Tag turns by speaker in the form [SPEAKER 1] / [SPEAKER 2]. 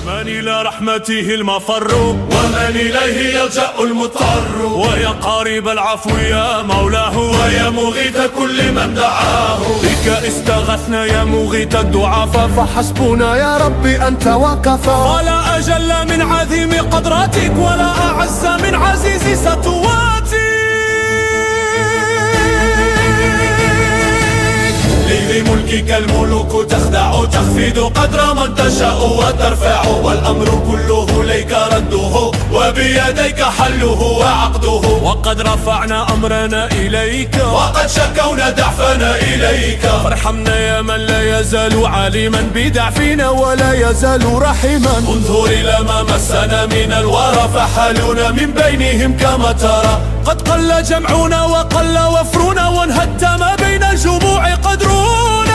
[SPEAKER 1] من إلى رحمته المفر ومن إليه يلجأ المضطر. ويا قارب العفو يا مولاه ويا مغيث كل من دعاه. بك استغثنا يا مغيث الضعفاء فحسبنا يا ربي أنت وكفى. ولا أجل من عظيم قدراتك ولا أعز من عزيز سطواتك. لملكك الملوك تخدع تخفض قدر من تشاء وترفع. والأمر كله ليك رده وبيديك حله وعقده. وقد رفعنا أمرنا إليك وقد شكونا ضعفنا إليك. فارحمنا يا من لا يزال عالما بضعفنا ولا يزال رحيما. انظر إلى ما مسنا من الورى فحالنا من بينهم كما ترى. قد قل جمعنا وقل وفرنا وانهد ما بين الجموع قدرنا.